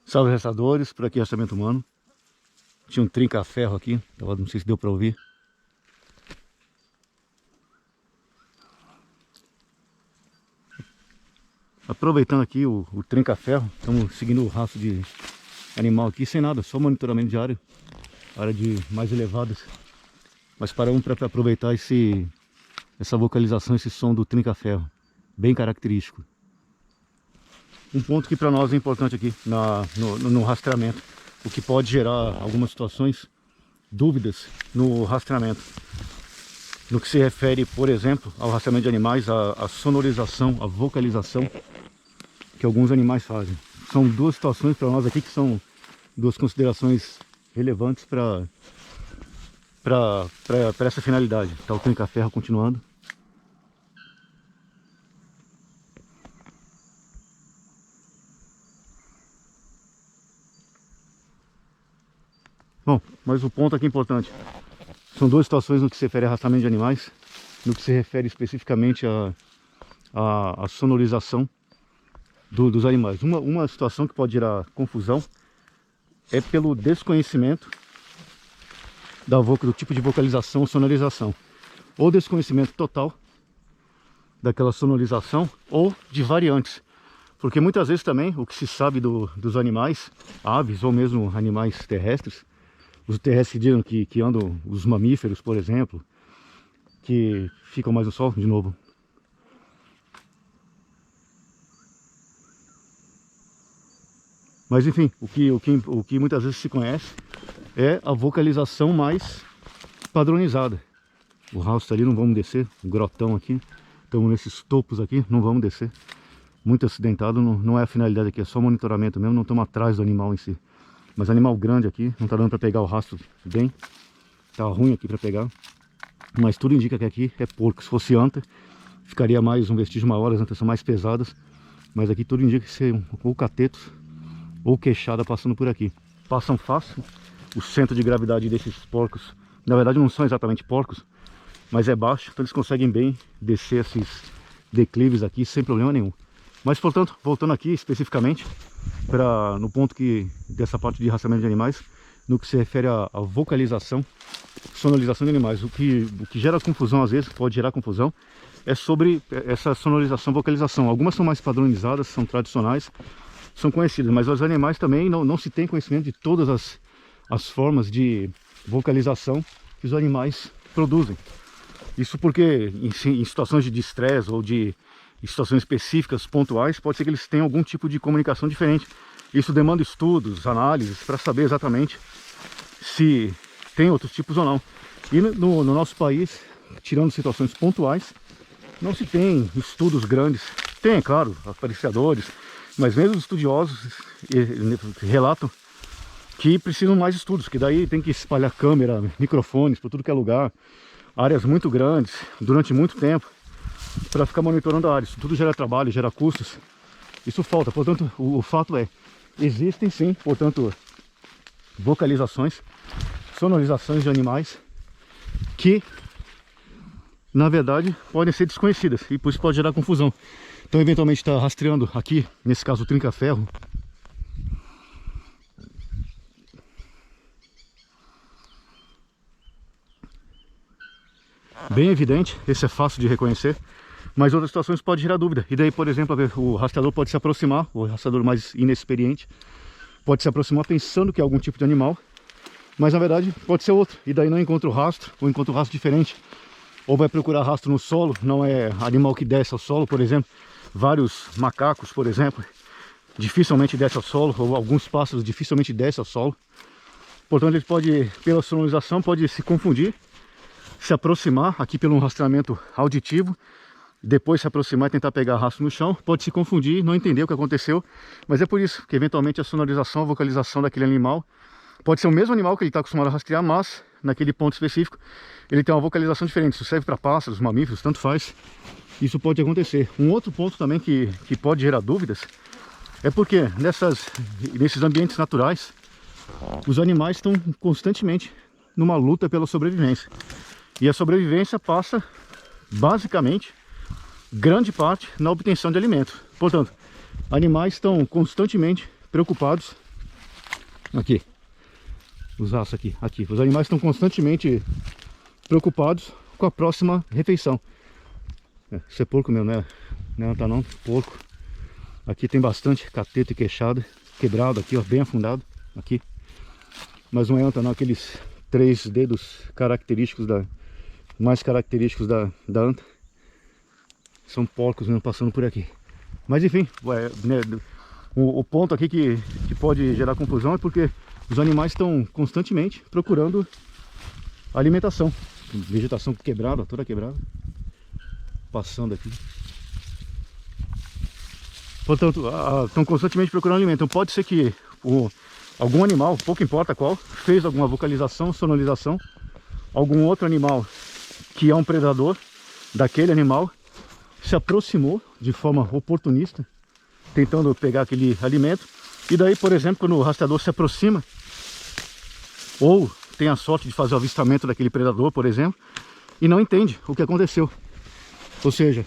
Salve rastreadores, por aqui rastreamento humano. Tinha um trinca-ferro aqui, não sei se deu para ouvir. Aproveitando aqui o trinca-ferro, estamos seguindo o rastro de animal aqui sem nada, só monitoramento diário, área de mais elevadas. Mas paramos para aproveitar essa vocalização, esse som do trinca-ferro, bem característico. Um ponto que para nós é importante aqui no rastreamento, o que pode gerar algumas situações, dúvidas no rastreamento. No que se refere, por exemplo, ao rastreamento de animais, a sonorização, a vocalização que alguns animais fazem. São duas situações para nós aqui que são duas considerações relevantes para essa finalidade. Está o trinca-ferro continuando. Bom, mas o ponto aqui importante, são duas situações no que se refere a rastreamento de animais, no que se refere especificamente à sonorização dos animais. Uma situação que pode gerar confusão é pelo desconhecimento do tipo de vocalização ou sonorização, ou desconhecimento total daquela sonorização, ou de variantes. Porque muitas vezes também o que se sabe dos animais, aves ou mesmo animais terrestres, os terrestres que andam, os mamíferos, por exemplo, que ficam mais no sol, de novo. Mas enfim, o que muitas vezes se conhece é a vocalização mais padronizada. O rastro ali, não vamos descer, um grotão aqui, estamos nesses topos aqui, não vamos descer. Muito acidentado, não é a finalidade aqui, é só monitoramento mesmo, não estamos atrás do animal em si. Mas animal grande aqui, não está dando para pegar o rastro bem. Tá ruim aqui para pegar. Mas tudo indica que aqui é porco. Se fosse anta, ficaria mais um vestígio maior, as antas são mais pesadas. Mas aqui tudo indica que ser ou catetos ou queixada passando por aqui. Passam fácil. O centro de gravidade desses porcos, na verdade não são exatamente porcos, mas é baixo. Então eles conseguem bem descer esses declives aqui sem problema nenhum. Mas, portanto, voltando aqui especificamente, no ponto dessa parte de rastreamento de animais, no que se refere à vocalização, sonorização de animais. O que gera confusão às vezes, pode gerar confusão, é sobre essa sonorização, vocalização. Algumas são mais padronizadas, são tradicionais, são conhecidas, mas os animais também não se tem conhecimento de todas as formas de vocalização que os animais produzem. Isso porque em situações de estresse ou em situações específicas, pontuais, pode ser que eles tenham algum tipo de comunicação diferente. Isso demanda estudos, análises, para saber exatamente se tem outros tipos ou não. E no nosso país, tirando situações pontuais, não se tem estudos grandes. Tem, claro, apreciadores, mas mesmo os estudiosos relatam que precisam mais estudos, que daí tem que espalhar câmera, microfones por tudo que é lugar, áreas muito grandes, durante muito tempo, para ficar monitorando a área. Isso tudo gera trabalho, gera custos. Isso falta. Portanto, o fato é, existem sim, portanto, vocalizações, sonorizações de animais que, na verdade, podem ser desconhecidas e por isso pode gerar confusão. Então, eventualmente, está rastreando aqui, nesse caso, o trinca-ferro. Bem evidente, esse é fácil de reconhecer. Mas outras situações pode gerar dúvida. E daí, por exemplo, o rastreador pode se aproximar, o rastreador mais inexperiente pode se aproximar pensando que é algum tipo de animal, mas na verdade pode ser outro. E daí não encontra o rastro, ou encontra o rastro diferente. Ou vai procurar rastro no solo, não é animal que desce ao solo, por exemplo. Vários macacos, por exemplo, dificilmente desce ao solo, ou alguns pássaros dificilmente descem ao solo. Portanto, ele pode, pela sonorização, pode se confundir, se aproximar aqui pelo rastreamento auditivo, depois se aproximar e tentar pegar rastro no chão, pode se confundir, não entender o que aconteceu, mas é por isso que eventualmente a sonorização, a vocalização daquele animal pode ser o mesmo animal que ele está acostumado a rastrear, mas naquele ponto específico ele tem uma vocalização diferente. Isso serve para pássaros, mamíferos, tanto faz. Isso pode acontecer. Um outro ponto também que pode gerar dúvidas é porque nesses ambientes naturais os animais estão constantemente numa luta pela sobrevivência, e a sobrevivência passa basicamente grande parte na obtenção de alimento. Portanto, animais estão constantemente preocupados Aqui. Os rastros aqui. Aqui. Os animais estão constantemente preocupados com a próxima refeição. Isso é porco mesmo, né? Não tá não, porco. Aqui tem bastante cateto e queixada. Quebrado aqui, ó, bem afundado. Aqui. Mas não é anta não, aqueles 3 dedos característicos mais característicos da anta. São porcos mesmo passando por aqui. Mas enfim, né, o ponto aqui que pode gerar confusão é porque os animais estão constantemente procurando alimentação. Vegetação quebrada, toda quebrada. Passando aqui. Portanto, estão constantemente procurando alimento. Então pode ser que algum animal, pouco importa qual, fez alguma vocalização, sonorização. Algum outro animal que é um predador daquele animal se aproximou de forma oportunista, tentando pegar aquele alimento. E daí, por exemplo, quando o rastreador se aproxima, ou tem a sorte de fazer o avistamento daquele predador, por exemplo, e não entende o que aconteceu. Ou seja,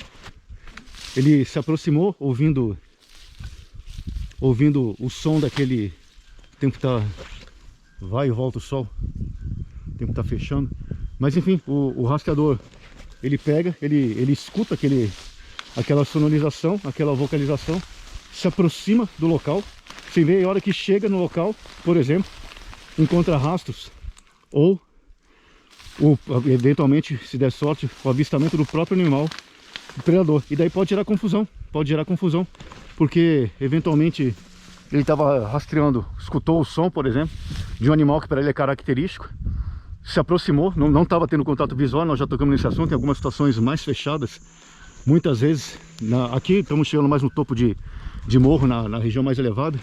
ele se aproximou ouvindo o som daquele... O tempo tá... vai e volta o sol. O tempo tá fechando. Mas enfim, o rastreador, ele pega, ele escuta aquela sonorização, aquela vocalização, se aproxima do local. Você vê, a hora que chega no local, por exemplo, encontra rastros ou eventualmente, se der sorte, o avistamento do próprio animal, do predador. E daí pode gerar confusão, porque eventualmente ele estava rastreando, escutou o som, por exemplo, de um animal que para ele é característico, se aproximou, não estava tendo contato visual. Nós já tocamos nesse assunto, em algumas situações mais fechadas. Muitas vezes, aqui estamos chegando mais no topo de morro, na região mais elevada.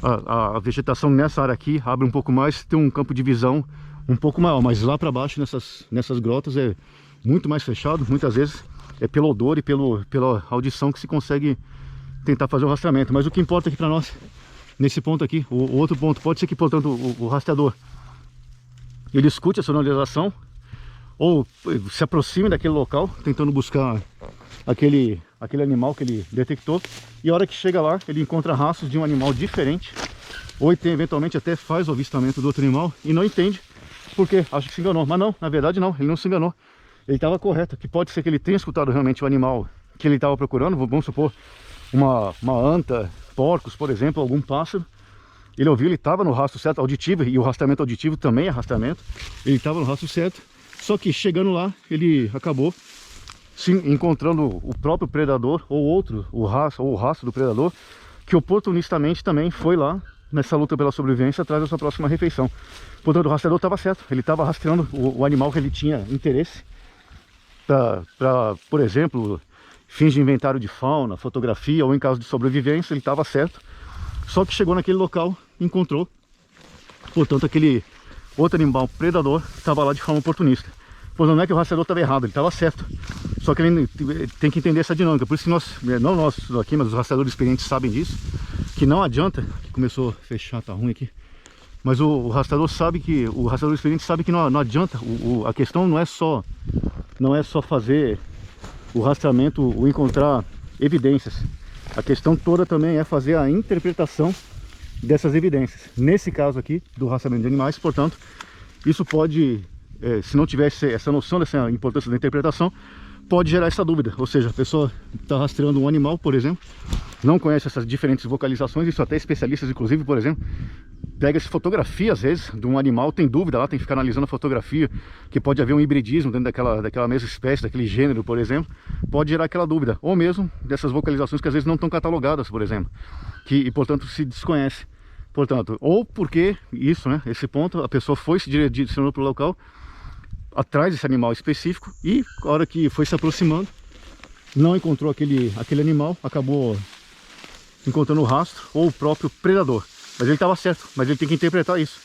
A vegetação nessa área aqui abre um pouco mais, tem um campo de visão um pouco maior, mas lá para baixo, nessas grotas, é muito mais fechado. Muitas vezes é pelo odor e pela audição que se consegue tentar fazer o rastreamento. Mas o que importa aqui para nós, nesse ponto aqui, o outro ponto, pode ser que, portanto, o rastreador, ele escute a sonorização ou se aproxime daquele local, tentando buscar aquele animal que ele detectou, e a hora que chega lá, ele encontra rastros de um animal diferente, ou eventualmente até faz o avistamento do outro animal e não entende, porque acha que se enganou. Mas não, na verdade não, ele não se enganou, ele estava correto. Que pode ser que ele tenha escutado realmente o animal que ele estava procurando, vamos supor, uma anta, porcos, por exemplo, algum pássaro. Ele ouviu, ele estava no rastro certo, auditivo, e o rastreamento auditivo também é rastreamento. Ele estava no rastro certo, só que chegando lá, ele acabou se encontrando o próprio predador, ou o rastro do predador, que oportunistamente também foi lá nessa luta pela sobrevivência atrás da sua próxima refeição. Portanto, o rastreador estava certo, ele estava rastreando o animal que ele tinha interesse para, por exemplo, fins de inventário de fauna, fotografia, ou em caso de sobrevivência, ele estava certo. Só que chegou naquele local, encontrou, portanto, aquele outro animal predador estava lá de forma oportunista. Portanto, não é que o rastreador estava errado, ele estava certo. Só que ele tem que entender essa dinâmica. Por isso que não nós aqui, mas os rastreadores experientes sabem disso, que não adianta... Começou a fechar, tá ruim aqui. Mas o rastreador experiente sabe que não adianta. A questão não é só fazer o rastreamento, o encontrar evidências. A questão toda também é fazer a interpretação dessas evidências. Nesse caso aqui, do rastreamento de animais, portanto, isso pode, se não tivesse essa noção dessa importância da interpretação, pode gerar essa dúvida. Ou seja, a pessoa está rastreando um animal, por exemplo, não conhece essas diferentes vocalizações. Isso até especialistas, inclusive, por exemplo, pega-se fotografia, às vezes, de um animal, tem dúvida lá, tem que ficar analisando a fotografia, que pode haver um hibridismo dentro daquela mesma espécie, daquele gênero, por exemplo, pode gerar aquela dúvida. Ou mesmo dessas vocalizações que às vezes não estão catalogadas, por exemplo, e portanto se desconhece. Portanto, ou porque isso, né, esse ponto, a pessoa foi se direcionou para o local atrás desse animal específico, e a hora que foi se aproximando, não encontrou aquele animal, acabou encontrando o rastro ou o próprio predador. Mas ele estava certo, mas ele tem que interpretar isso.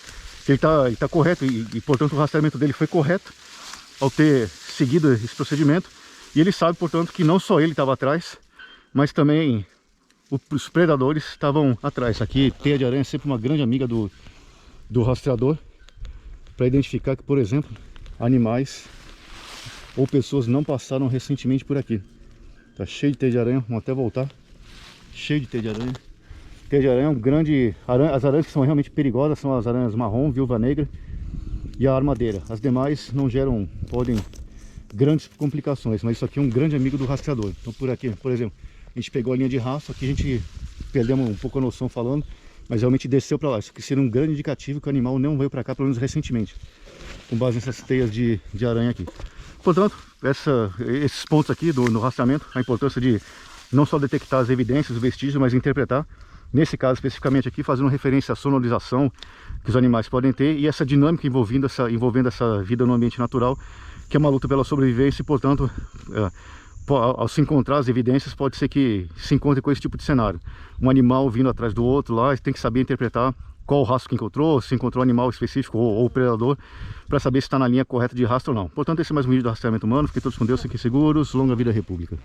Ele tá correto e portanto o rastreamento dele foi correto ao ter seguido esse procedimento. E ele sabe, portanto, que não só ele estava atrás, mas também os predadores estavam atrás. Aqui, teia de aranha é sempre uma grande amiga do rastreador, para identificar que, por exemplo, animais ou pessoas não passaram recentemente por aqui. Tá cheio de teia de aranha, vamos até voltar. Cheio de teia de aranha. Teia de aranha é um grande... As aranhas que são realmente perigosas são as aranhas marrom, viúva negra e a armadeira. As demais não geram, podem, grandes complicações, mas isso aqui é um grande amigo do rastreador. Então por aqui, por exemplo, a gente pegou a linha de rastro, aqui a gente perdemos um pouco a noção falando, mas realmente desceu para lá. Isso aqui seria um grande indicativo que o animal não veio para cá, pelo menos recentemente, com base nessas teias de aranha aqui. Portanto, esses pontos aqui no rastreamento, a importância de não só detectar as evidências, os vestígios, mas interpretar. Nesse caso especificamente aqui, fazendo referência à sonorização que os animais podem ter e essa dinâmica envolvendo essa vida no ambiente natural, que é uma luta pela sobrevivência e, portanto, ao se encontrar as evidências, pode ser que se encontre com esse tipo de cenário. Um animal vindo atrás do outro lá, tem que saber interpretar qual o rastro que encontrou, se encontrou um animal específico ou o predador, para saber se está na linha correta de rastro ou não. Portanto, esse é mais um vídeo do rastreamento humano. Fiquem todos com Deus, fiquem seguros. Longa vida à República.